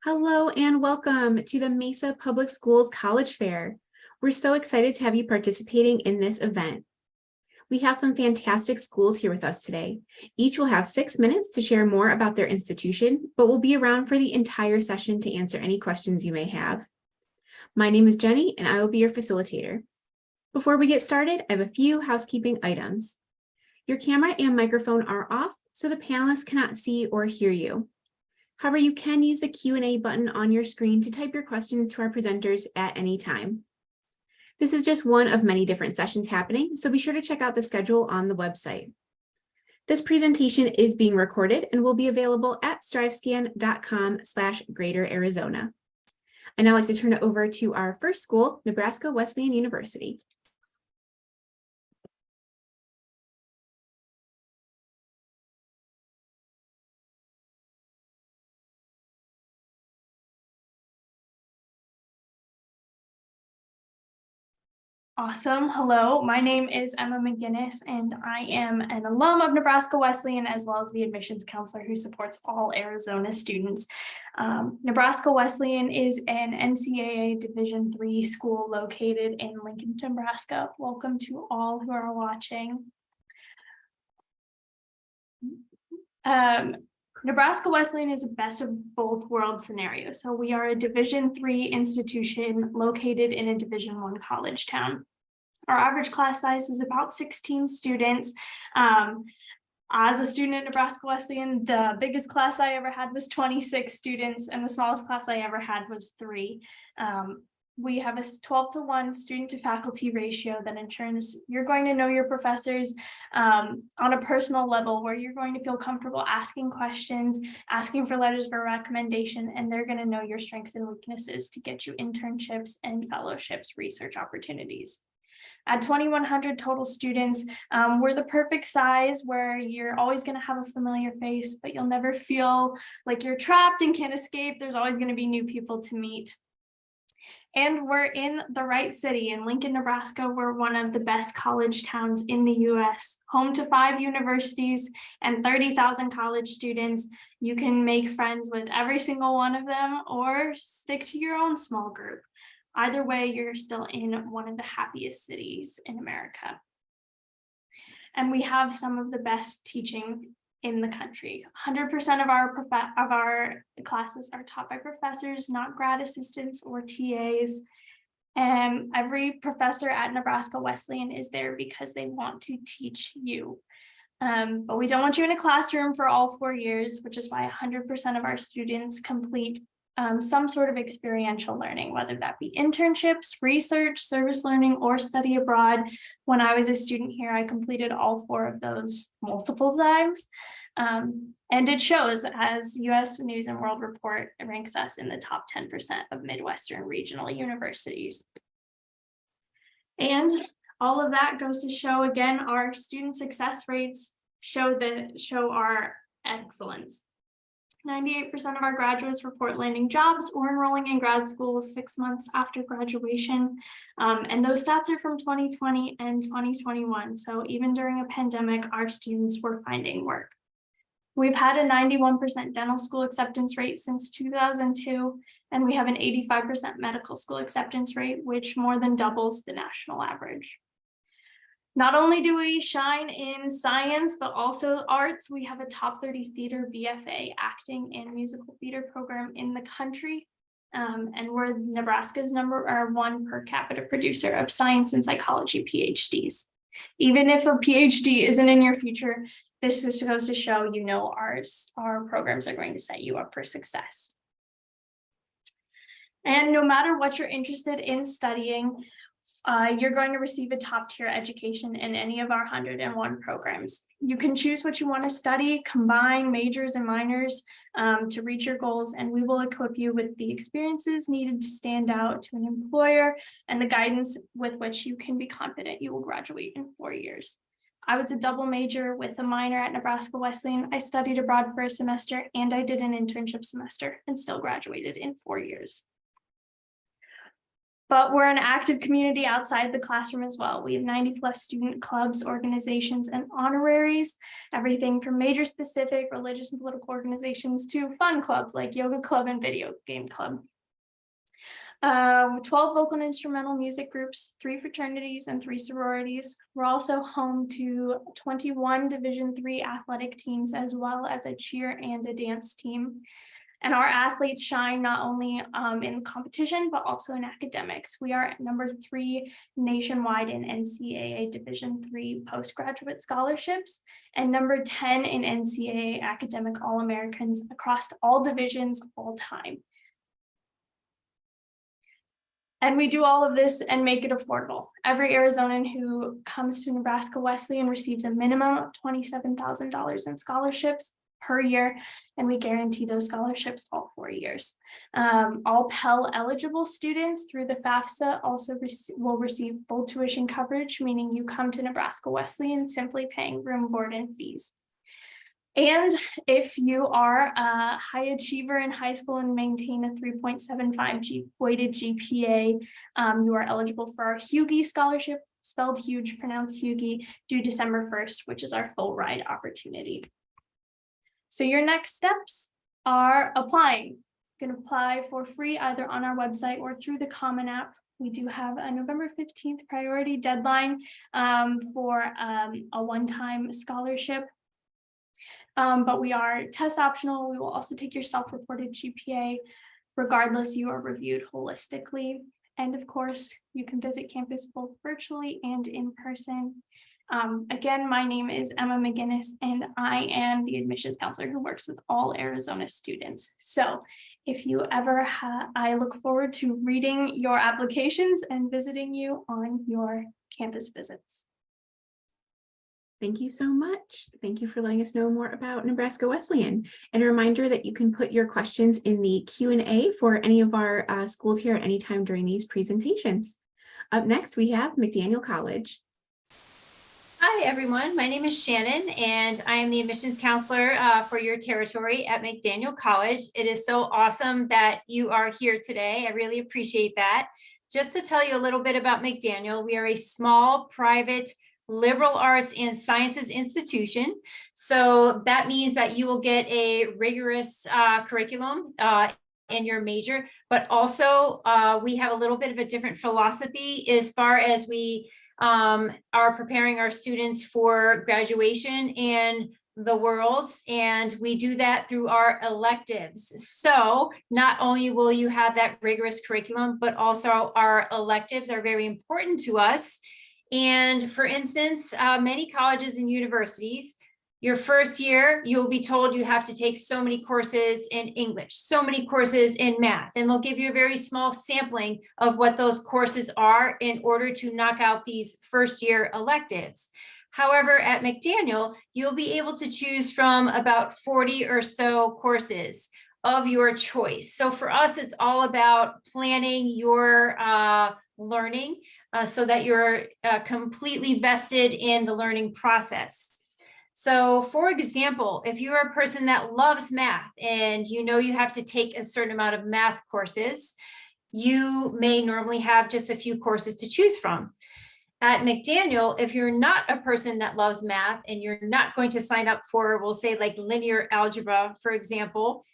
Hello and welcome to the Mesa Public Schools College Fair. We're so excited to have you participating in this event. We have some fantastic schools here with us today. Each will have 6 minutes to share more about their institution, but will be around for the entire session to answer any questions you may have. My name is Jenny and I will be your facilitator. Before we get started, I have a few housekeeping items. Your camera and microphone are off, so the panelists cannot see or hear you. However, you can use the Q&A button on your screen to type your questions to our presenters at any time. This is just one of many different sessions happening, so be sure to check out the schedule on the website. This presentation is being recorded and will be available at strivescan.com/Greater Arizona. I'd now like to turn it over to our first school, Nebraska Wesleyan University. Awesome. Hello, my name is Emma McGinnis, and I am an alum of Nebraska Wesleyan, as well as the admissions counselor who supports all Arizona students. Nebraska Wesleyan is an NCAA Division III school located in Lincoln, Nebraska. Welcome to all who are watching. Nebraska Wesleyan is a best of both worlds scenario. So we are a Division III institution located in a Division I college town. Our average class size is about 16 students. As a student at Nebraska Wesleyan, the biggest class I ever had was 26 students, and the smallest class I ever had was 3. We have a 12-to-1 student to faculty ratio that ensures you're going to know your professors on a personal level, where you're going to feel comfortable asking questions, asking for letters of recommendation, and they're going to know your strengths and weaknesses to get you internships and fellowships, research opportunities. At 2,100 total students, we're the perfect size where you're always going to have a familiar face, but you'll never feel like you're trapped and can't escape. There's always going to be new people to meet. And we're in the right city. In Lincoln, Nebraska. We're one of the best college towns in the US, home to 5 universities and 30,000 college students. You can make friends with every single one of them or stick to your own small group. Either way, you're still in one of the happiest cities in America. And we have some of the best teaching in the country. 100% of our classes are taught by professors, not grad assistants or TAs. And every professor at Nebraska Wesleyan is there because they want to teach you. But we don't want you in a classroom for all 4 years, which is why 100% of our students complete some sort of experiential learning, whether that be internships, research, service learning, or study abroad. When I was a student here, I completed all 4 of those multiple times. And it shows, as US News and World Report ranks us in the top 10% of Midwestern regional universities. And all of that goes to show, again, our student success rates show our excellence. 98% of our graduates report landing jobs or enrolling in grad school 6 months after graduation. And those stats are from 2020 and 2021. So even during a pandemic, our students were finding work. We've had a 91% dental school acceptance rate since 2002, and we have an 85% medical school acceptance rate, which more than doubles the national average. Not only do we shine in science, but also arts. We have a top 30 theater BFA acting and musical theater program in the country. And we're Nebraska's #1 per capita producer of science and psychology PhDs. Even if a PhD isn't in your future, this just goes to show, our programs are going to set you up for success. And no matter what you're interested in studying, you're going to receive a top-tier education in any of our 101 programs. You can choose what you want to study, combine majors and minors to reach your goals, and we will equip you with the experiences needed to stand out to an employer and the guidance with which you can be confident you will graduate in 4 years. I was a double major with a minor at Nebraska Wesleyan. I studied abroad for a semester, and I did an internship semester and still graduated in 4 years. But we're an active community outside the classroom as well. We have 90+ student clubs, organizations, and honoraries, everything from major specific religious and political organizations to fun clubs like yoga club and video game club. 12 vocal and instrumental music groups, 3 fraternities, and 3 sororities. We're also home to 21 Division III athletic teams, as well as a cheer and a dance team. And our athletes shine not only in competition, but also in academics. We are number 3 nationwide in NCAA Division III postgraduate scholarships and number 10 in NCAA academic All-Americans across all divisions all time. And we do all of this and make it affordable. Every Arizonan who comes to Nebraska Wesleyan receives a minimum of $27,000 in scholarships per year, and we guarantee those scholarships all 4 years. All Pell eligible students through the FAFSA also will receive full tuition coverage, meaning you come to Nebraska Wesleyan simply paying room, board, and fees. And if you are a high achiever in high school and maintain a 3.75 weighted GPA, you are eligible for our Hugie scholarship, spelled huge, pronounced Hugie, due December 1st, which is our full ride opportunity. So your next steps are applying. You can apply for free either on our website or through the Common App. We do have a November 15th priority deadline for a one-time scholarship. But we are test optional. We will also take your self-reported GPA. Regardless, you are reviewed holistically. And of course, you can visit campus both virtually and in person. Again, my name is Emma McGinnis, and I am the admissions counselor who works with all Arizona students. So if you ever I look forward to reading your applications and visiting you on your campus visits. Thank you so much. Thank you for letting us know more about Nebraska Wesleyan. And a reminder that you can put your questions in the Q&A for any of our schools here at any time during these presentations. Up next, we have McDaniel College. Hi, everyone. My name is Shannon, and I am the admissions counselor for your territory at McDaniel College. It is so awesome that you are here today. I really appreciate that. Just to tell you a little bit about McDaniel, we are a small, private, liberal arts and sciences institution. So that means that you will get a rigorous curriculum in your major, but also we have a little bit of a different philosophy as far as we are preparing our students for graduation and the worlds, and we do that through our electives. So not only will you have that rigorous curriculum, but also our electives are very important to us. And for instance, many colleges and universities, your first year, you'll be told you have to take so many courses in English, so many courses in math, and they'll give you a very small sampling of what those courses are in order to knock out these first year electives. However, at McDaniel, you'll be able to choose from about 40 or so courses of your choice. So for us, it's all about planning your learning so that you're completely vested in the learning process. So for example, if you're a person that loves math and you know you have to take a certain amount of math courses, you may normally have just a few courses to choose from. At McDaniel, if you're not a person that loves math and you're not going to sign up for, we'll say like linear algebra, for example,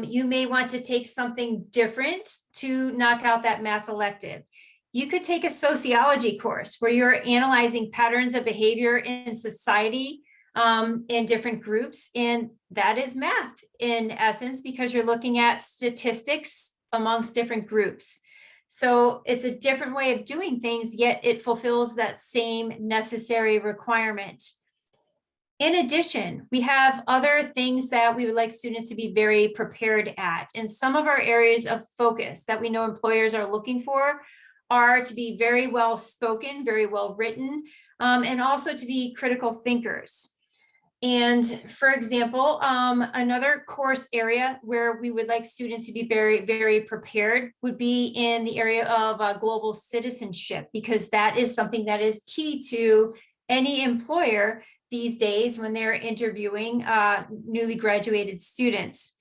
you may want to take something different to knock out that math elective. You could take a sociology course where you're analyzing patterns of behavior in society in different groups. And that is math in essence, because you're looking at statistics amongst different groups. So it's a different way of doing things, yet it fulfills that same necessary requirement. In addition, we have other things that we would like students to be very prepared at. And some of our areas of focus that we know employers are looking for are to be very well spoken, very well written, and also to be critical thinkers. And for example, another course area where we would like students to be very, very prepared would be in the area of global citizenship, because that is something that is key to any employer these days when they're interviewing newly graduated students.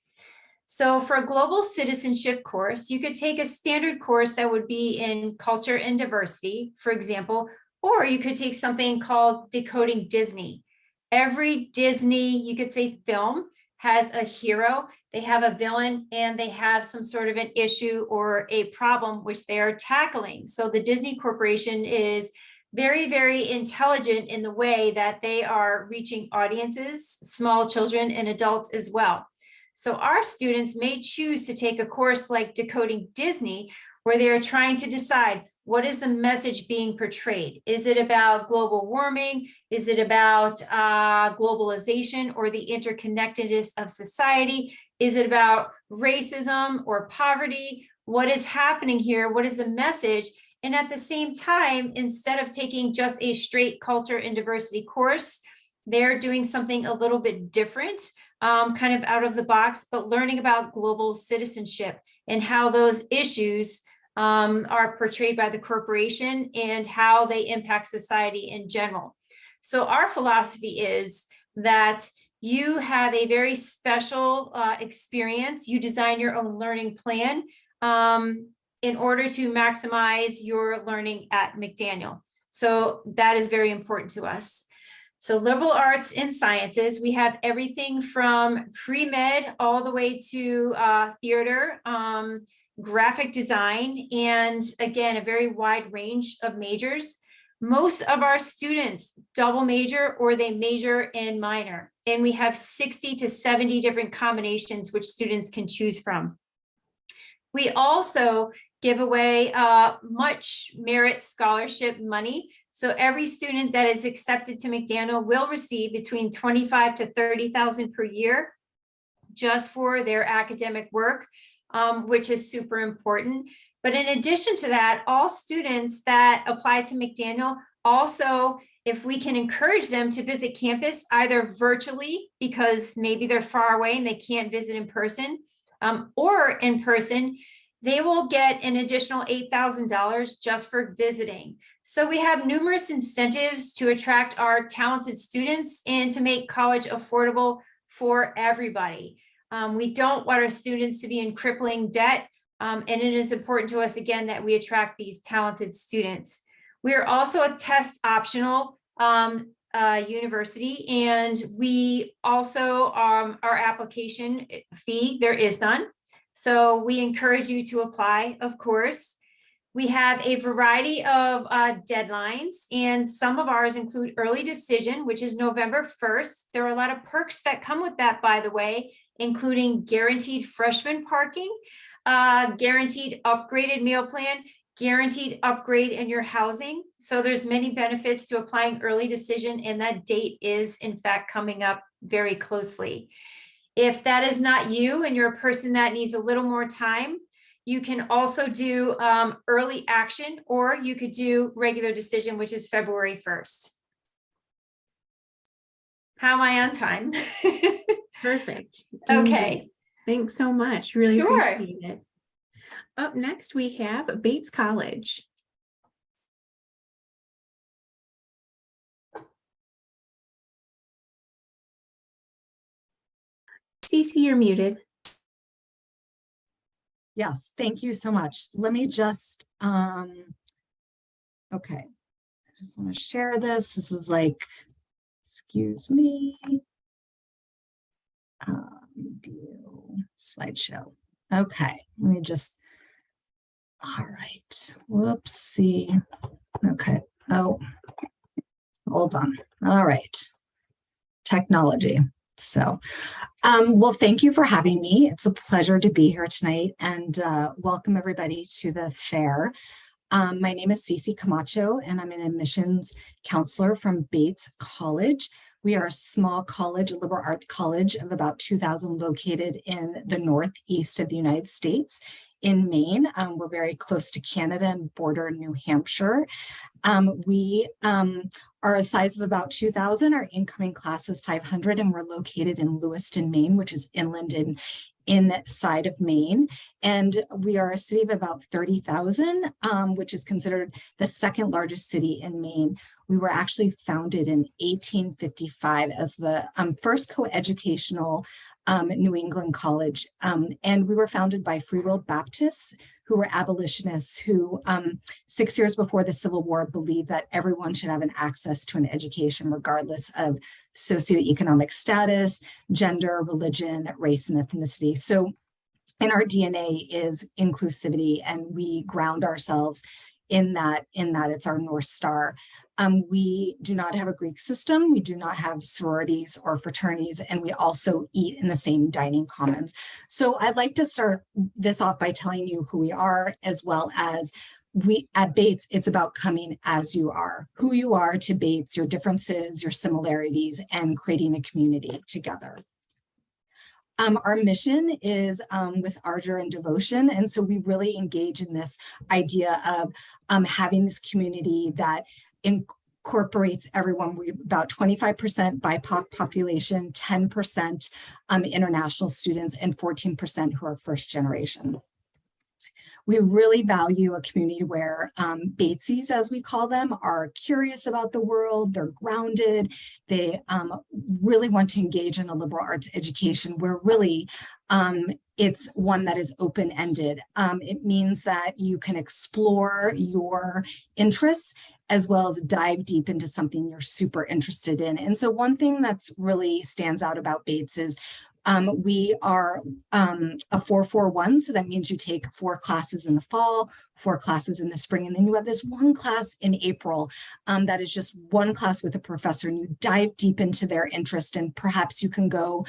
So for a global citizenship course, you could take a standard course that would be in culture and diversity, for example, or you could take something called Decoding Disney. Every Disney, you could say film, has a hero, they have a villain, and they have some sort of an issue or a problem which they are tackling. So the Disney Corporation is very, very intelligent in the way that they are reaching audiences, small children and adults as well. So our students may choose to take a course like Decoding Disney, where they are trying to decide, what is the message being portrayed? Is it about global warming? Is it about globalization or the interconnectedness of society? Is it about racism or poverty? What is happening here? What is the message? And at the same time, instead of taking just a straight culture and diversity course, they're doing something a little bit different, kind of out of the box, but learning about global citizenship and how those issues are portrayed by the corporation and how they impact society in general. So our philosophy is that you have a very special experience. You design your own learning plan in order to maximize your learning at McDaniel. So that is very important to us. So liberal arts and sciences, we have everything from pre-med all the way to theater, graphic design, and again, a very wide range of majors. Most of our students double major or they major and minor, and we have 60 to 70 different combinations which students can choose from. We also give away much merit scholarship money. So every student that is accepted to McDaniel will receive between $25,000 to $30,000 per year just for their academic work, which is super important. But in addition to that, all students that apply to McDaniel also, if we can encourage them to visit campus either virtually because maybe they're far away and they can't visit in person, or in person, they will get an additional $8,000 just for visiting. So we have numerous incentives to attract our talented students and to make college affordable for everybody. We don't want our students to be in crippling debt, and it is important to us, again, that we attract these talented students. We are also a test optional university, and we also, our application fee, there is none. So we encourage you to apply, of course. We have a variety of deadlines, and some of ours include early decision, which is November 1st. There are a lot of perks that come with that, by the way, including guaranteed freshman parking, guaranteed upgraded meal plan, guaranteed upgrade in your housing. So there's many benefits to applying early decision, and that date is in fact coming up very closely. If that is not you and you're a person that needs a little more time, you can also do early action, or you could do regular decision, which is February 1st. How am I on time? Perfect. Okay. Thanks so much. Really Sure. appreciate it. Up next, we have Bates College. Cece, you're muted. Yes, thank you so much. Let me just, okay. I just want to share this. This is like, excuse me. View slideshow. Okay, let me just, all right. Whoopsie. Okay. Oh, hold on. All right. Technology. So, well, thank you for having me. It's a pleasure to be here tonight, and welcome everybody to the fair. My name is Cece Camacho, and I'm an admissions counselor from Bates College. We are a small college, a liberal arts college of about 2,000 located in the northeast of the United States in Maine. We're very close to Canada and border New Hampshire. We are a size of about 2,000. Our incoming class is 500, and we're located in Lewiston, Maine, which is inland and inside of Maine. And we are a city of about 30,000, which is considered the second largest city in Maine. We were actually founded in 1855 as the first coeducational New England College. And we were founded by Free Will Baptists, who were abolitionists who 6 years before the Civil War believed that everyone should have an access to an education regardless of socioeconomic status, gender, religion, race, and ethnicity. So in our DNA is inclusivity, and we ground ourselves in that it's our North Star. We do not have a Greek system. We do not have sororities or fraternities, and we also eat in the same dining commons. So I'd like to start this off by telling you who we are, as well as we at Bates, it's about coming as you are, who you are to Bates, your differences, your similarities, and creating a community together. Our mission is with ardor and devotion. And so we really engage in this idea of having this community that incorporates everyone. We're about 25% BIPOC population, 10% international students, and 14% who are first generation. We really value a community where Batesies, as we call them, are curious about the world, they're grounded, they really want to engage in a liberal arts education where really it's one that is open-ended. It means that you can explore your interests as well as dive deep into something you're super interested in. And so one thing that's really stands out about Bates is we are a 4-4-1, so that means you take 4 classes in the fall, 4 classes in the spring, and then you have this one class in April that is just one class with a professor, and you dive deep into their interest, and perhaps you can go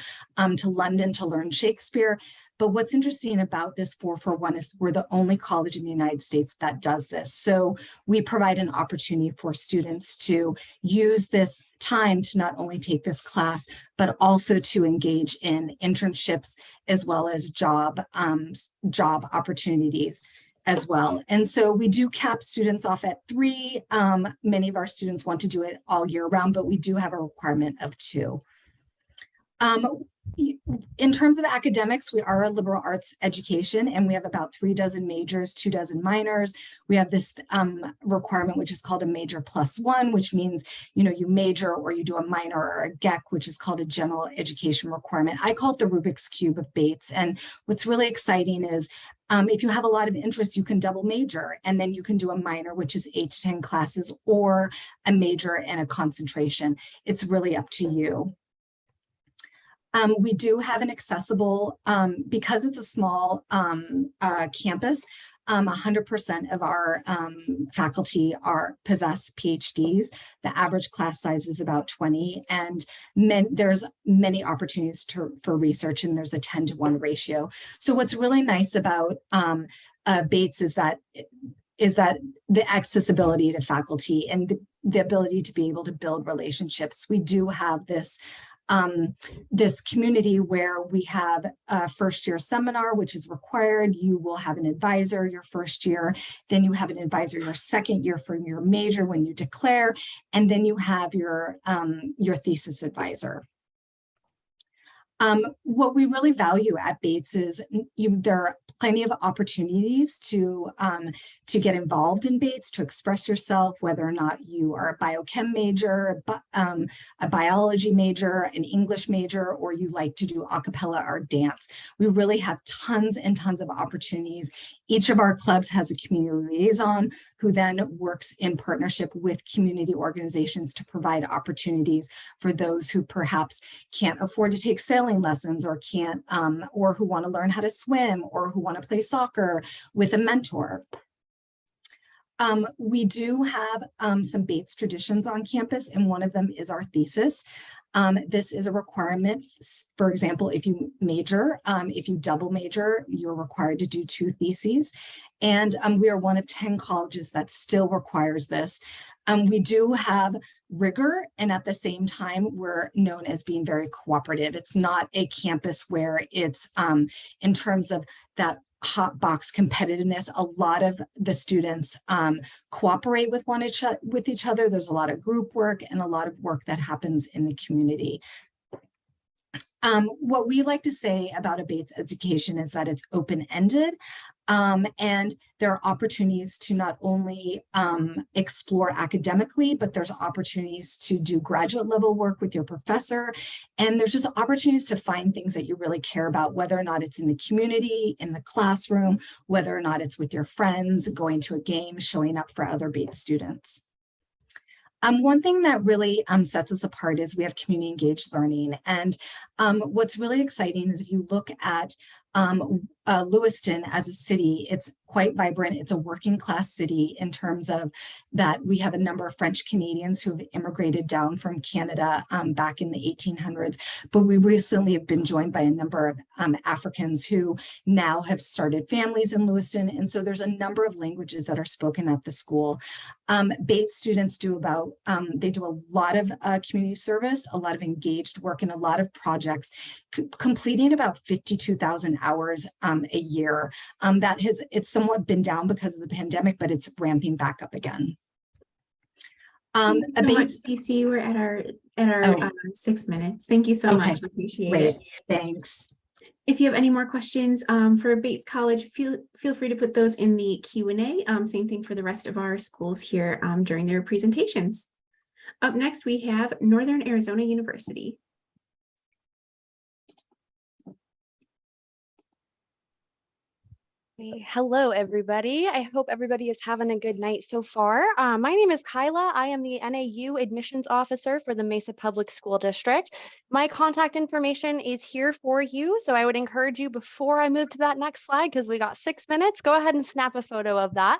to London to learn Shakespeare. But what's interesting about this 4-4-1 is we're the only college in the United States that does this. So we provide an opportunity for students to use this time to not only take this class, but also to engage in internships as well as job opportunities as well. And so we do cap students off at 3. Many of our students want to do it all year round, but we do have a requirement of 2. In terms of academics, we are a liberal arts education, and we have about 3 dozen majors, 2 dozen minors. We have this requirement, which is called a major +1, which means, you know, you major or you do a minor or a GEC, which is called a general education requirement. I call it the Rubik's Cube of Bates. And what's really exciting is if you have a lot of interest, you can double major, and then you can do a minor, which is 8 to 10 classes, or a major and a concentration. It's really up to you. We do have an accessible, because it's a small campus, 100% of our faculty possess PhDs. The average class size is about 20, and there's many opportunities for research, and there's a 10-to-1 ratio. So what's really nice about Bates is that the accessibility to faculty and the ability to be able to build relationships. We do have this community where we have a first-year seminar, which is required. You will have an advisor your first year, then you have an advisor your second year for your major when you declare, and then you have your thesis advisor. What we really value at Bates is there are plenty of opportunities to get involved in Bates, to express yourself, whether or not you are a biochem major, a biology major, an English major, or you like to do a cappella or dance. We really have tons and tons of opportunities. Each of our clubs has a community liaison who then works in partnership with community organizations to provide opportunities for those who perhaps can't afford to take sailing lessons, or can't, or who want to learn how to swim, or who want to play soccer with a mentor. We do have some Bates traditions on campus, and one of them is our thesis. This is a requirement. For example, if you major, if you double major, you're required to do 2 theses. And we are one of 10 colleges that still requires this. We do have rigor, and at the same time, we're known as being very cooperative. It's not a campus where it's in terms of that hot box competitiveness. A lot of the students cooperate with each other. There's a lot of group work and a lot of work that happens in the community. What we like to say about a Bates education is that it's open-ended, and there are opportunities to not only explore academically, but there's opportunities to do graduate level work with your professor. And there's just opportunities to find things that you really care about, whether or not it's in the community, in the classroom, whether or not it's with your friends, going to a game, showing up for other Bates students. One thing that really sets us apart is we have community engaged learning. And what's really exciting is if you look at Lewiston as a city, it's quite vibrant. It's a working class city in terms of that we have a number of French Canadians who have immigrated down from Canada back in the 1800s. But we recently have been joined by a number of Africans who now have started families in Lewiston. And so there's a number of languages that are spoken at the school. Bates students do they do a lot of community service, a lot of engaged work, and a lot of projects, completing about 52,000 hours a year. It's somewhat been down because of the pandemic, but it's ramping back up again. Thank you so much, Cece. We're at our 6 minutes. Thank you so much. Appreciate it. Thanks. If you have any more questions for Bates College, feel free to put those in the Q&A. Same thing for the rest of our schools here during their presentations. Up next, we have Northern Arizona University. Hello, everybody. I hope everybody is having a good night so far. My name is Kyla. I am the NAU admissions officer for the Mesa Public School District. My contact information is here for you. So I would encourage you, before I move to that next slide, because we got 6 minutes, go ahead and snap a photo of that.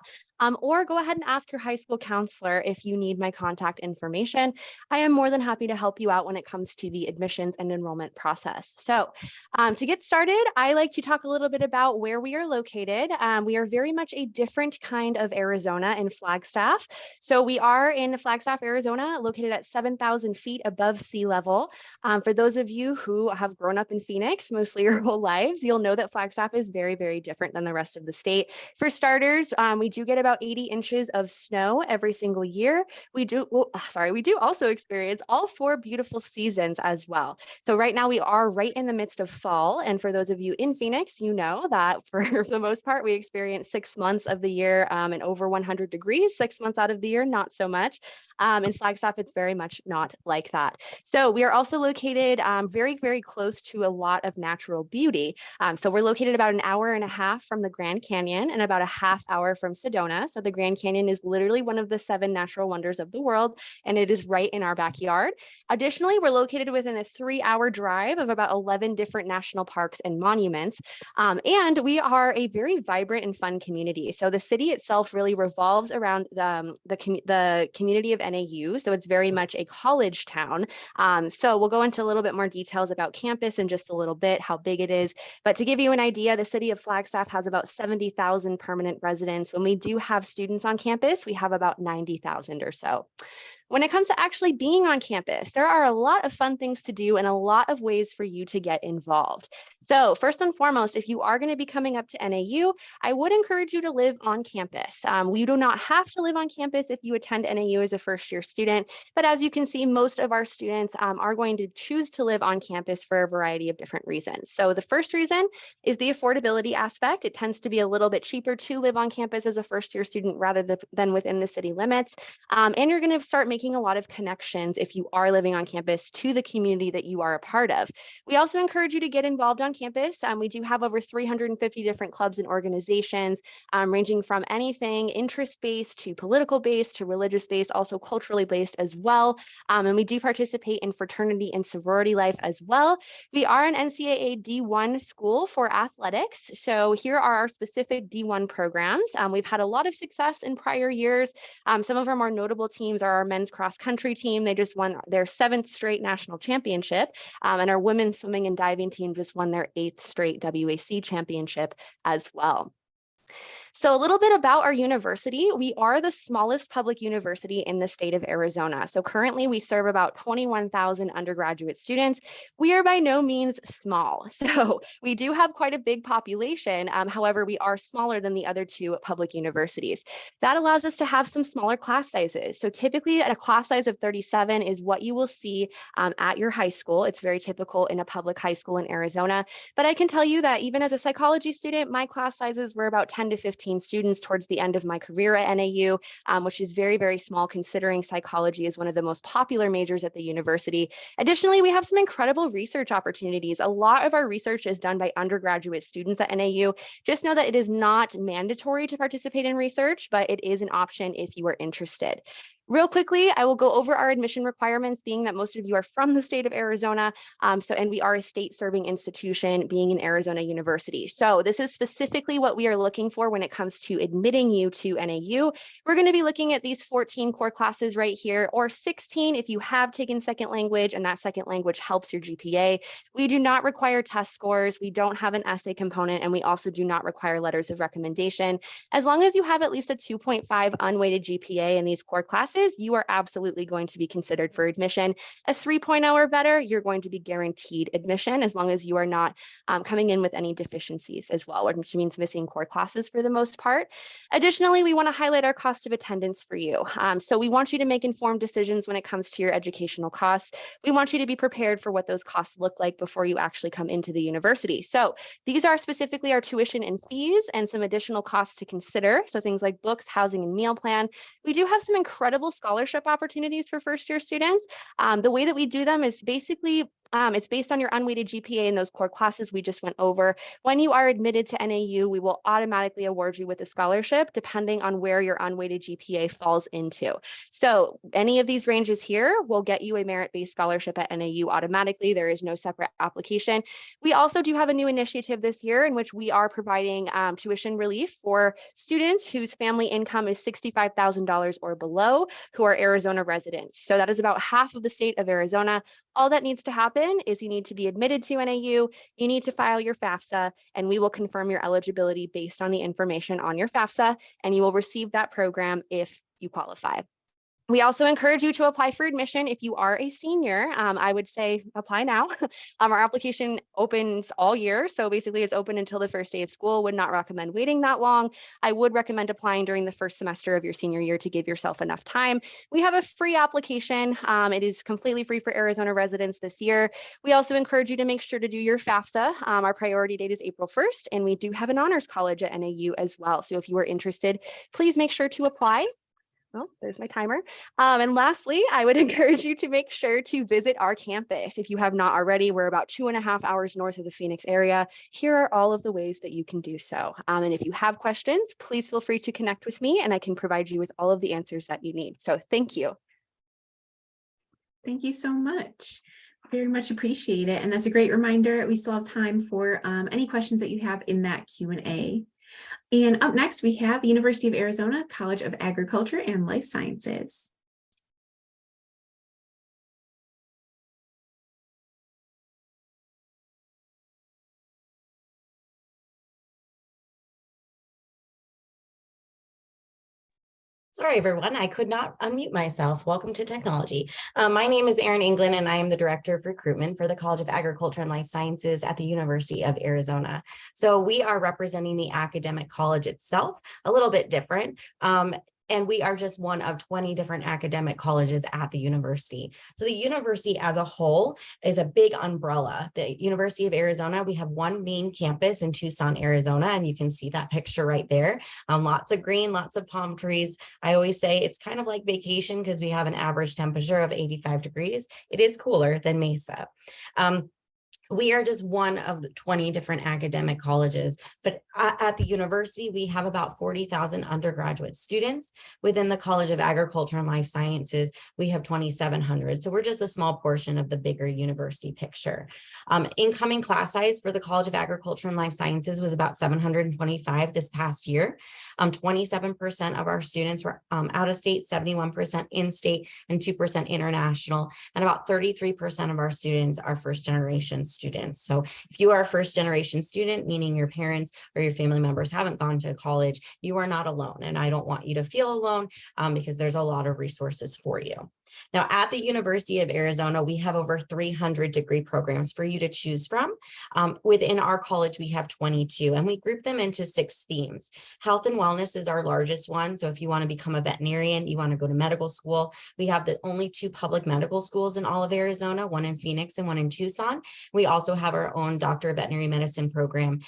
Or go ahead and ask your high school counselor if you need my contact information. I am more than happy to help you out when it comes to the admissions and enrollment process. So to get started, I like to talk a little bit about where we are located. We are very much a different kind of Arizona in Flagstaff. So we are in Flagstaff, Arizona, located at 7,000 feet above sea level. For those of you who have grown up in Phoenix mostly your whole lives, you'll know that Flagstaff is very, very different than the rest of the state. For starters, we do get about 80 inches of snow every single year. We do also experience all 4 beautiful seasons as well. So right now we are right in the midst of fall. And for those of you in Phoenix, you know that for the most part, we experience 6 months of the year and over 100 degrees, 6 months out of the year, not so much. In Flagstaff, it's very much not like that. So we are also located very, very close to a lot of natural beauty. So we're located about an hour and a half from the Grand Canyon and about a half hour from Sedona. So the Grand Canyon is literally one of the 7 natural wonders of the world, and it is right in our backyard. Additionally, we're located within a 3-hour drive of about 11 different national parks and monuments. And we are a very vibrant and fun community. So the city itself really revolves around the community of NAU. So it's very much a college town. So we'll go into a little bit more details about campus in just a little bit, how big it is. But to give you an idea, the city of Flagstaff has about 70,000 permanent residents. When we do have students on campus, we have about 90,000 or so. When it comes to actually being on campus, there are a lot of fun things to do and a lot of ways for you to get involved. So first and foremost, if you are going to be coming up to NAU, I would encourage you to live on campus. We do not have to live on campus if you attend NAU as a first-year student, but as you can see, most of our students are going to choose to live on campus for a variety of different reasons. So the first reason is the affordability aspect. It tends to be a little bit cheaper to live on campus as a first-year student rather than within the city limits. And you're going to start making a lot of connections if you are living on campus to the community that you are a part of. We also encourage you to get involved on campus. We do have over 350 different clubs and organizations, ranging from anything interest-based to political-based to religious-based, also culturally based as well. And we do participate in fraternity and sorority life as well. We are an NCAA D1 school for athletics. So here are our specific D1 programs. We've had a lot of success in prior years. Some of our more notable teams are our men's cross country team. They just won their 7th straight national championship. And our women's swimming and diving team just won their 8th straight WAC championship as well. So a little bit about our university. We are the smallest public university in the state of Arizona. So currently we serve about 21,000 undergraduate students. We are by no means small. So we do have quite a big population. However, we are smaller than the other two public universities. That allows us to have some smaller class sizes. So typically at a class size of 37 is what you will see at your high school. It's very typical in a public high school in Arizona. But I can tell you that even as a psychology student, my class sizes were about 10 to 15 students towards the end of my career at NAU, which is very, very small considering psychology is one of the most popular majors at the university. Additionally, we have some incredible research opportunities. A lot of our research is done by undergraduate students at NAU. Just know that it is not mandatory to participate in research, but it is an option if you are interested. Real quickly, I will go over our admission requirements, being that most of you are from the state of Arizona. And we are a state serving institution being an Arizona university. So this is specifically what we are looking for when it comes to admitting you to NAU. We're going to be looking at these 14 core classes right here, or 16 if you have taken second language and that second language helps your GPA. We do not require test scores. We don't have an essay component, and we also do not require letters of recommendation. As long as you have at least a 2.5 unweighted GPA in these core classes, you are absolutely going to be considered for admission. A 3.0 or better, you're going to be guaranteed admission as long as you are not coming in with any deficiencies as well, which means missing core classes for the most part. Additionally, we want to highlight our cost of attendance for you. So we want you to make informed decisions when it comes to your educational costs. We want you to be prepared for what those costs look like before you actually come into the university. So these are specifically our tuition and fees and some additional costs to consider. So things like books, housing, and meal plan. We do have some incredible scholarship opportunities for first-year students. The way that we do them is basically it's based on your unweighted GPA in those core classes we just went over. When you are admitted to NAU, we will automatically award you with a scholarship depending on where your unweighted GPA falls into. So any of these ranges here will get you a merit-based scholarship at NAU automatically. There is no separate application. We also do have a new initiative this year in which we are providing tuition relief for students whose family income is $65,000 or below, who are Arizona residents. So that is about half of the state of Arizona. All that needs to happen is you need to be admitted to NAU, you need to file your FAFSA, and we will confirm your eligibility based on the information on your FAFSA, and you will receive that program if you qualify. We also encourage you to apply for admission if you are a senior. I would say apply now. Our application opens all year. So basically it's open until the first day of school. Would not recommend waiting that long. I would recommend applying during the first semester of your senior year to give yourself enough time. We have a free application. It is completely free for Arizona residents this year. We also encourage you to make sure to do your FAFSA. Our priority date is April 1st, and we do have an honors college at NAU as well. So if you are interested, please make sure to apply. Oh, there's my timer. And lastly, I would encourage you to make sure to visit our campus. If you have not already, we're about 2.5 hours north of the Phoenix area. Here are all of the ways that you can do so. And if you have questions, please feel free to connect with me and I can provide you with all of the answers that you need. So thank you. Thank you so much. Very much appreciate it. And that's a great reminder. We still have time for any questions that you have in that Q&A. And up next, we have University of Arizona College of Agriculture and Life Sciences. Sorry, everyone, I could not unmute myself. Welcome to technology. My name is Erin England, and I am the Director of Recruitment for the College of Agriculture and Life Sciences at the University of Arizona. So we are representing the academic college itself, a little bit different. And we are just one of 20 different academic colleges at the university. So the university as a whole is a big umbrella. The University of Arizona, we have one main campus in Tucson, Arizona, and you can see that picture right there. Lots of green, lots of palm trees. I always say it's kind of like vacation because we have an average temperature of 85 degrees. It is cooler than Mesa. We are just one of the 20 different academic colleges, but at the university, we have about 40,000 undergraduate students. Within the College of Agriculture and Life Sciences, we have 2,700. So we're just a small portion of the bigger university picture. Incoming class size for the College of Agriculture and Life Sciences was about 725 this past year. 27% of our students were out of state, 71% in-state, and 2% international. And about 33% of our students are first generation students. So if you are a first generation student, meaning your parents or your family members haven't gone to college, you are not alone. And I don't want you to feel alone because there's a lot of resources for you. Now, at the University of Arizona, we have over 300 degree programs for you to choose from. Within our college, we have 22, and we group them into 6 themes. Health and wellness is our largest one. So if you want to become a veterinarian, you want to go to medical school, we have the only 2 public medical schools in all of Arizona, one in Phoenix and one in Tucson. We also have our own Doctor of Veterinary Medicine program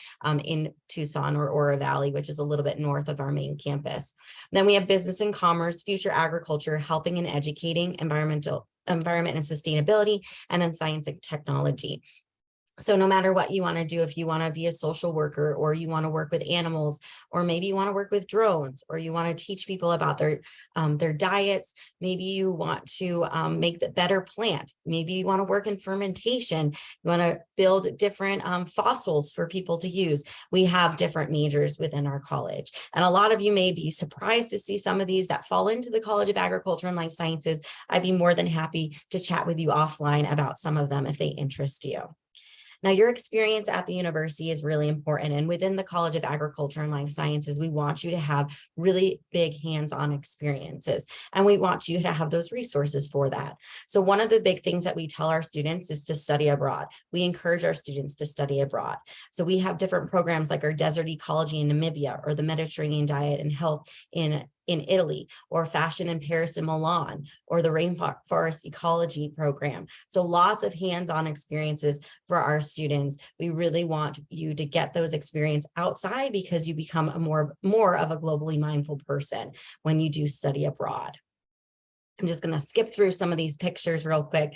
in Tucson or Oro Valley, which is a little bit north of our main campus. Then we have business and commerce, future agriculture, helping and educating, environment and sustainability, and then science and technology. So no matter what you want to do, if you want to be a social worker, or you want to work with animals, or maybe you want to work with drones, or you want to teach people about their diets, maybe you want to make the better plant, maybe you want to work in fermentation, you want to build different fossils for people to use. We have different majors within our college. And a lot of you may be surprised to see some of these that fall into the College of Agriculture and Life Sciences. I'd be more than happy to chat with you offline about some of them if they interest you. Now, your experience at the university is really important. And within the College of Agriculture and Life Sciences, we want you to have really big hands-on experiences. And we want you to have those resources for that. So one of the big things that we tell our students is to study abroad. We encourage our students to study abroad. So we have different programs like our desert ecology in Namibia, or the Mediterranean diet and health in Italy, or fashion in Paris and Milan, or the rainforest ecology program. So lots of hands-on experiences for our students. We really want you to get those experience outside, because you become a more of a globally mindful person when you do study abroad. I'm just going to skip through some of these pictures real quick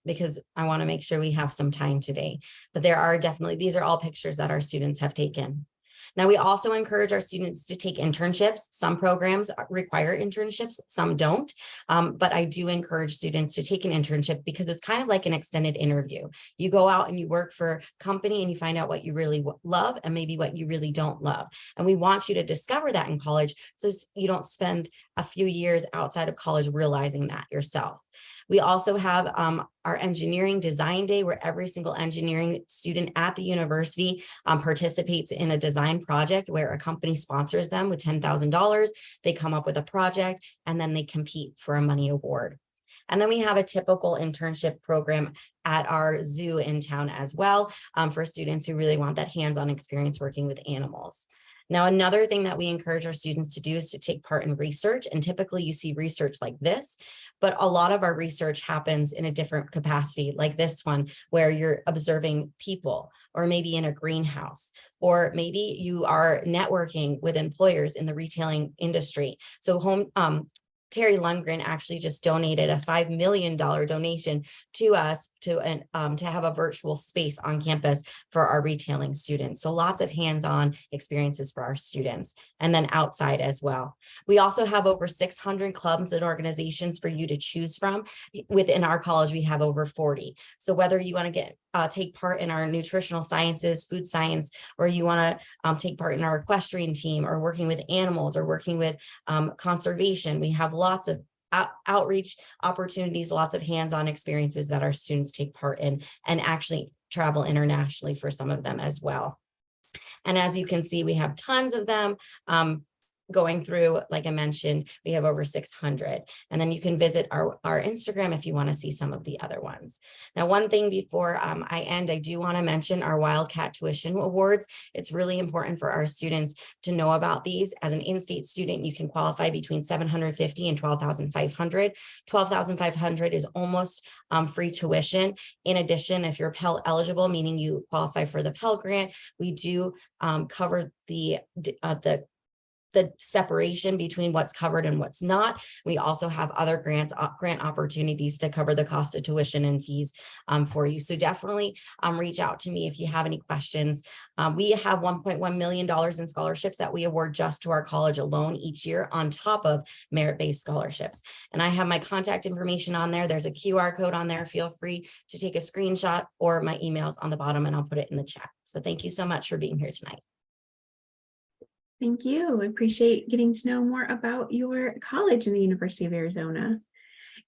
because I want to make sure we have some time today. But there are definitely, these are all pictures that our students have taken. Now, we also encourage our students to take internships. Some programs require internships, some don't. But I do encourage students to take an internship, because it's kind of like an extended interview. You go out and you work for a company and you find out what you really love and maybe what you really don't love. And we want you to discover that in college, so you don't spend a few years outside of college realizing that yourself. We also have our engineering design day, where every single engineering student at the university participates in a design project where a company sponsors them with $10,000. They come up with a project and then they compete for a money award. And then we have a typical internship program at our zoo in town as well, for students who really want that hands-on experience working with animals. Now, another thing that we encourage our students to do is to take part in research. And typically you see research like this, but a lot of our research happens in a different capacity, like this one, where you're observing people, or maybe in a greenhouse, or maybe you are networking with employers in the retailing industry. So Terry Lundgren actually just donated a $5 million donation to us to have a virtual space on campus for our retailing students. So lots of hands-on experiences for our students, and then outside as well. We also have over 600 clubs and organizations for you to choose from. Within our college, we have over 40. So whether you want to take part in our nutritional sciences, food science, or you want to take part in our equestrian team, or working with animals, or working with conservation, we have lots of outreach opportunities, lots of hands-on experiences that our students take part in, and actually travel internationally for some of them as well. And as you can see, we have tons of them. Going through, like I mentioned, we have over 600. And then you can visit our Instagram if you want to see some of the other ones. Now, one thing before I end, I do want to mention our Wildcat Tuition Awards. It's really important for our students to know about these. As an in-state student, you can qualify between $750 and $12,500. $12,500 is almost free tuition. In addition, if you're Pell eligible, meaning you qualify for the Pell Grant, we do cover the separation between what's covered and what's not. We also have other grant opportunities to cover the cost of tuition and fees for you. So definitely reach out to me if you have any questions. We have $1.1 million in scholarships that we award just to our college alone each year, on top of merit-based scholarships. And I have my contact information on there. There's a QR code on there. Feel free to take a screenshot, or my email's on the bottom, and I'll put it in the chat. So thank you so much for being here tonight. Thank you. I appreciate getting to know more about your college in the University of Arizona.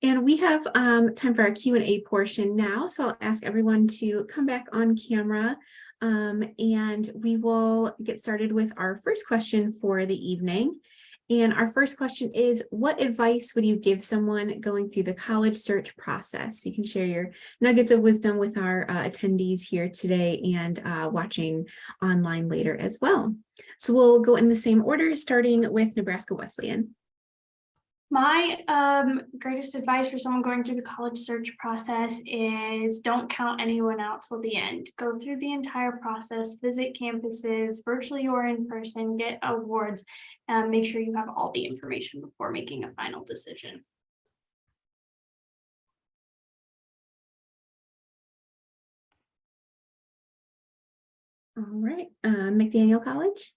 And we have time for our Q&A portion now. So I'll ask everyone to come back on camera and we will get started with our first question for the evening. And our first question is, what advice would you give someone going through the college search process? You can share your nuggets of wisdom with our attendees here today and watching online later as well. So we'll go in the same order, starting with Nebraska Wesleyan. My greatest advice for someone going through the college search process is don't count anyone out till the end. Go through the entire process, visit campuses, virtually or in person, get awards, make sure you have all the information before making a final decision. All right, McDaniel College.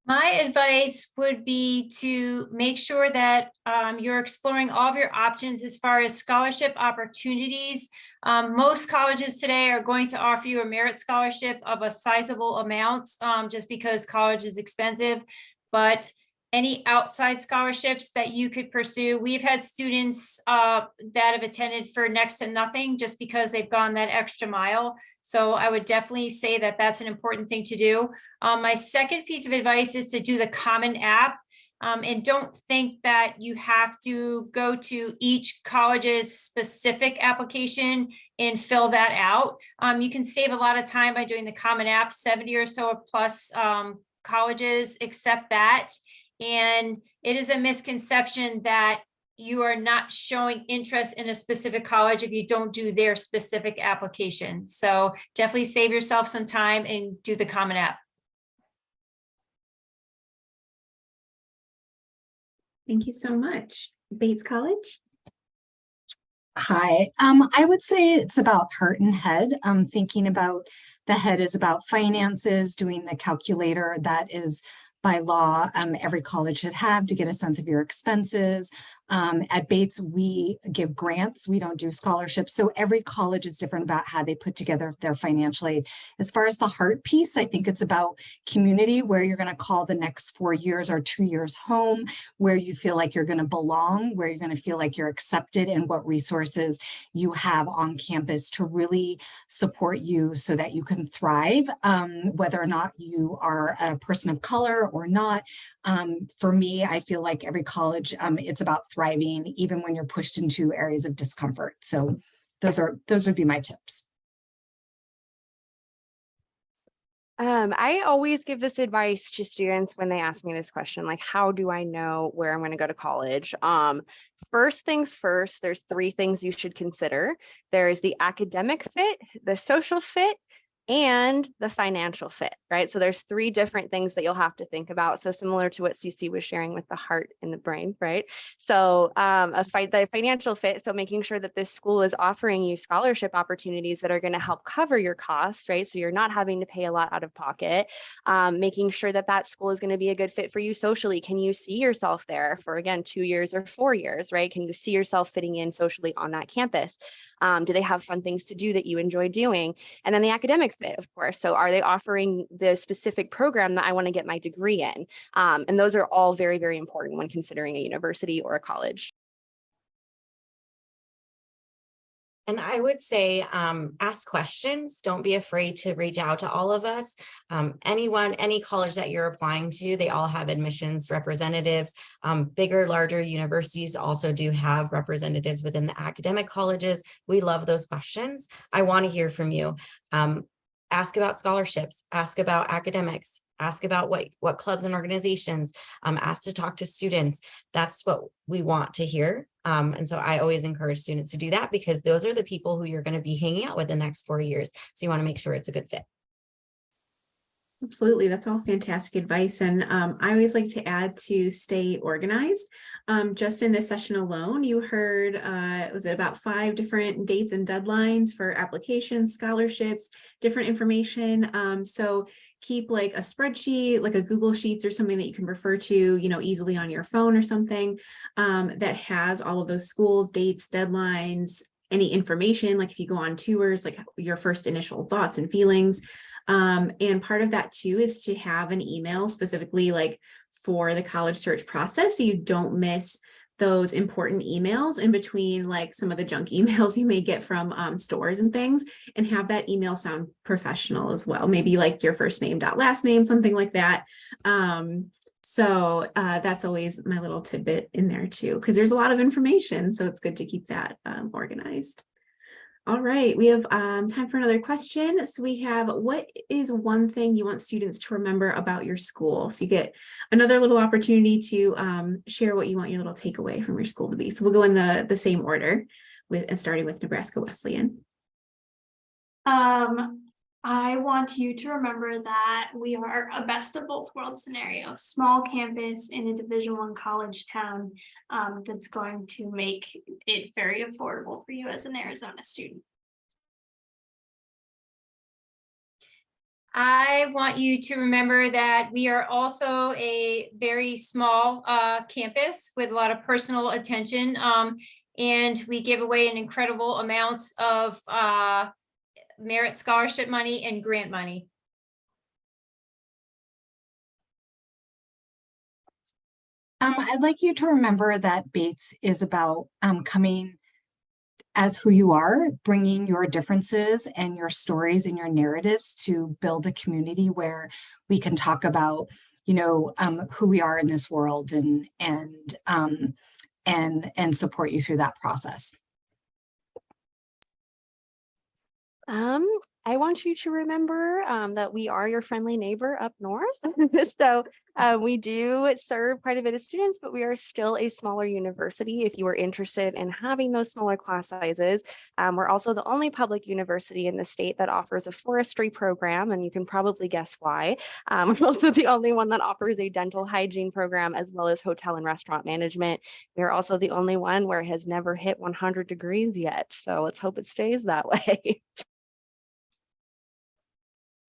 My advice would be to make sure that you're exploring all of your options as far as scholarship opportunities. Most colleges today are going to offer you a merit scholarship of a sizable amount just because college is expensive. But any outside scholarships that you could pursue, we've had students that have attended for next to nothing just because they've gone that extra mile. So I would definitely say that that's an important thing to do. My second piece of advice is to do the Common App. And don't think that you have to go to each college's specific application and fill that out. You can save a lot of time by doing the Common App. 70 or so plus colleges accept that. And it is a misconception that you are not showing interest in a specific college if you don't do their specific application. So definitely save yourself some time and do the Common App. Thank you so much. Bates College. Hi, I would say it's about heart and head. Thinking about the head is about finances, doing the calculator that is by law, every college should have to get a sense of your expenses. At Bates, we give grants, we don't do scholarships. So every college is different about how they put together their financial aid. As far as the heart piece, I think it's about community, where you're going to call the next 4 years or 2 years home, where you feel like you're going to belong, where you're going to feel like you're accepted, and what resources you have on campus to really support you so that you can thrive, whether or not you are a person of color or not. For me, I feel like every college, it's about thriving, even when you're pushed into areas of discomfort. So those would be my tips. I always give this advice to students when they ask me this question, like, how do I know where I'm going to go to college? First things first, there's 3 things you should consider. There is the academic fit, the social fit, and the financial fit, right? So there's 3 different things that you'll have to think about. So similar to what CC was sharing with the heart and the brain, right? So the financial fit, so making sure that this school is offering you scholarship opportunities that are going to help cover your costs, right? So you're not having to pay a lot out of pocket. Making sure that that school is going to be a good fit for you socially. Can you see yourself there for, again, 2 years or 4 years, right? Can you see yourself fitting in socially on that campus? Do they have fun things to do that you enjoy doing? And then the academic fit, of course. So are they offering the specific program that I want to get my degree in? And those are all very, very important when considering a university or a college. And I would say, ask questions. Don't be afraid to reach out to all of us. Any college that you're applying to, they all have admissions representatives. Bigger, larger universities also do have representatives within the academic colleges. We love those questions. I want to hear from you. Ask about scholarships, ask about academics, ask about what clubs and organizations, ask to talk to students. That's what we want to hear. And so I always encourage students to do that, because those are the people who you're going to be hanging out with the next 4 years. So you want to make sure it's a good fit. Absolutely. That's all fantastic advice. And I always like to add to stay organized. Just in this session alone, you heard, was it about 5 different dates and deadlines for applications, scholarships, different information. So keep like a spreadsheet, like a Google Sheets or something that you can refer to, easily on your phone or something that has all of those schools, dates, deadlines, any information, like if you go on tours, like your first initial thoughts and feelings. And part of that too is to have an email specifically like for the college search process, so you don't miss those important emails in between like some of the junk emails you may get from stores and things, and have that email sound professional as well. Maybe like your first name dot last name, something like that. So that's always my little tidbit in there too, because there's a lot of information. So it's good to keep that organized. All right, we have time for another question. So we have, what is one thing you want students to remember about your school? So you get another little opportunity to share what you want your little takeaway from your school to be. So we'll go in the same order and starting with Nebraska Wesleyan. I want you to remember that we are a best of both worlds scenario, small campus in a Division I college town that's going to make it very affordable for you as an Arizona student. I want you to remember that we are also a very small campus with a lot of personal attention, and we give away an incredible amount of merit scholarship money and grant money. I'd like you to remember that Bates is about coming as who you are, bringing your differences and your stories and your narratives to build a community where we can talk about, you know, who we are in this world and support you through that process. I want you to remember that we are your friendly neighbor up north. So we do serve quite a bit of students, but we are still a smaller university. If you are interested in having those smaller class sizes, we're also the only public university in the state that offers a forestry program, and you can probably guess why. We're also the only one that offers a dental hygiene program as well as hotel and restaurant management. We're also the only one where it has never hit 100 degrees yet. So let's hope it stays that way.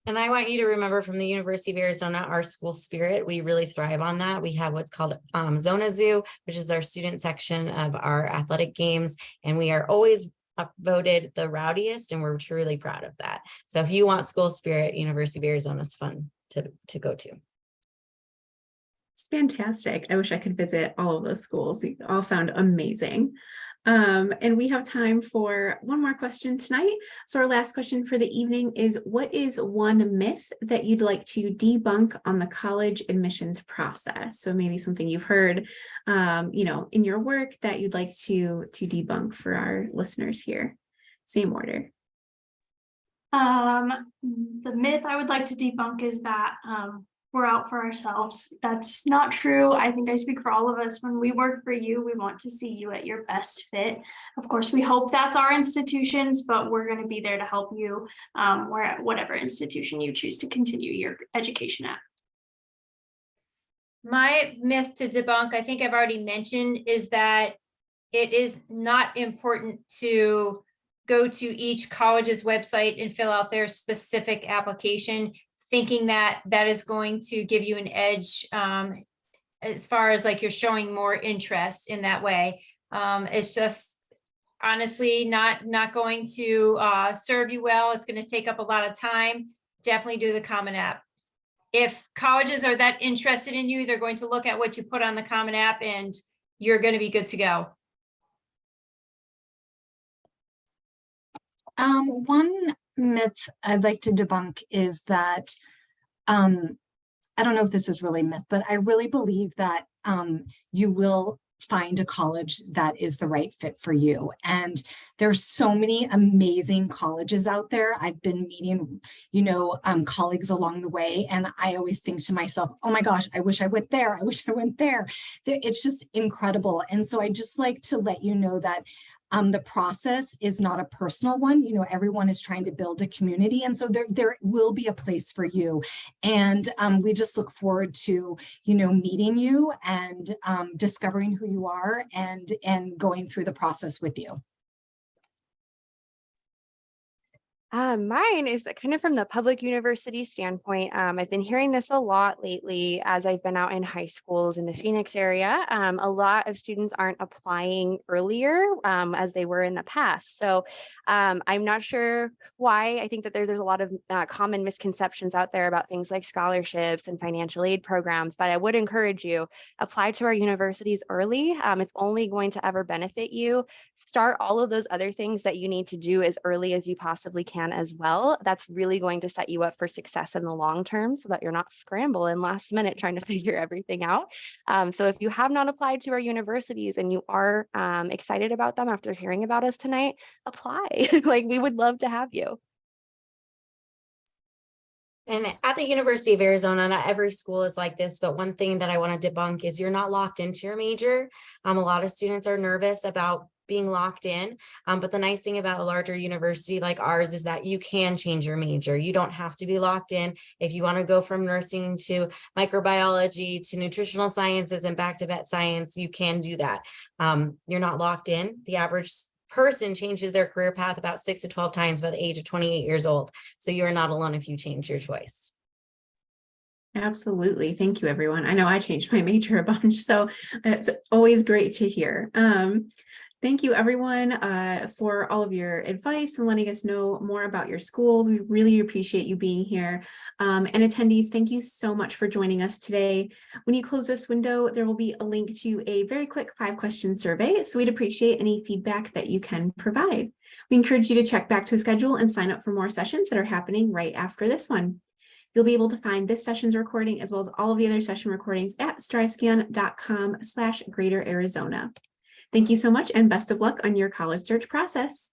And I want you to remember from the University of Arizona, our school spirit, we really thrive on that. We have what's called Zona Zoo, which is our student section of our athletic games. And we are always voted the rowdiest, and we're truly proud of that. So if you want school spirit, University of Arizona is fun to go to. It's fantastic. I wish I could visit all of those schools. They all sound amazing. And we have time for one more question tonight. So our last question for the evening is, what is one myth that you'd like to debunk on the college admissions process? So maybe something you've heard, you know, in your work that you'd like to debunk for our listeners here. Same order. The myth I would like to debunk is that we're out for ourselves. That's not true. I think I speak for all of us. When we work for you, we want to see you at your best fit. Of course, we hope that's our institutions, but we're going to be there to help you where whatever institution you choose to continue your education at. My myth to debunk, I think I've already mentioned, is that it is not important to go to each college's website and fill out their specific application, thinking that that is going to give you an edge as far as like you're showing more interest in that way. It's just honestly not going to serve you well. It's going to take up a lot of time. Definitely do the Common App. If colleges are that interested in you, they're going to look at what you put on the Common App and you're going to be good to go. One myth I'd like to debunk is that, I don't know if this is really myth, but I really believe that you will find a college that is the right fit for you. And there's so many amazing colleges out there. I've been meeting, you know, colleagues along the way. And I always think to myself, oh my gosh, I wish I went there. I wish I went there. It's just incredible. And so I just like to let you know that the process is not a personal one. You know, everyone is trying to build a community. And so there will be a place for you. And we just look forward to, you know, meeting you and discovering who you are and going through the process with you. Mine is kind of from the public university standpoint. I've been hearing this a lot lately as I've been out in high schools in the Phoenix area. A lot of students aren't applying earlier as they were in the past. So I'm not sure why. I think that there's a lot of common misconceptions out there about things like scholarships and financial aid programs, but I would encourage you, apply to our universities early. It's only going to ever benefit you. Start all of those other things that you need to do as early as you possibly can as well. That's really going to set you up for success in the long term so that you're not scrambling last minute trying to figure everything out. So if you have not applied to our universities and you are excited about them after hearing about us tonight, apply. Like, we would love to have you. And at the University of Arizona, not every school is like this, but one thing that I want to debunk is you're not locked into your major. A lot of students are nervous about being locked in. But the nice thing about a larger university like ours is that you can change your major. You don't have to be locked in. If you want to go from nursing to microbiology to nutritional sciences and back to vet science, you can do that. You're not locked in. The average person changes their career path about 6 to 12 times by the age of 28 years old. So you are not alone if you change your choice. Absolutely. Thank you, everyone. I know I changed my major a bunch, so it's always great to hear. Thank you, everyone, for all of your advice and letting us know more about your schools. We really appreciate you being here. And attendees, thank you so much for joining us today. When you close this window, there will be a link to a very quick 5-question survey. So we'd appreciate any feedback that you can provide. We encourage you to check back to the schedule and sign up for more sessions that are happening right after this one. You'll be able to find this session's recording as well as all of the other session recordings at strivescan.com/Greater Arizona. Thank you so much and best of luck on your college search process.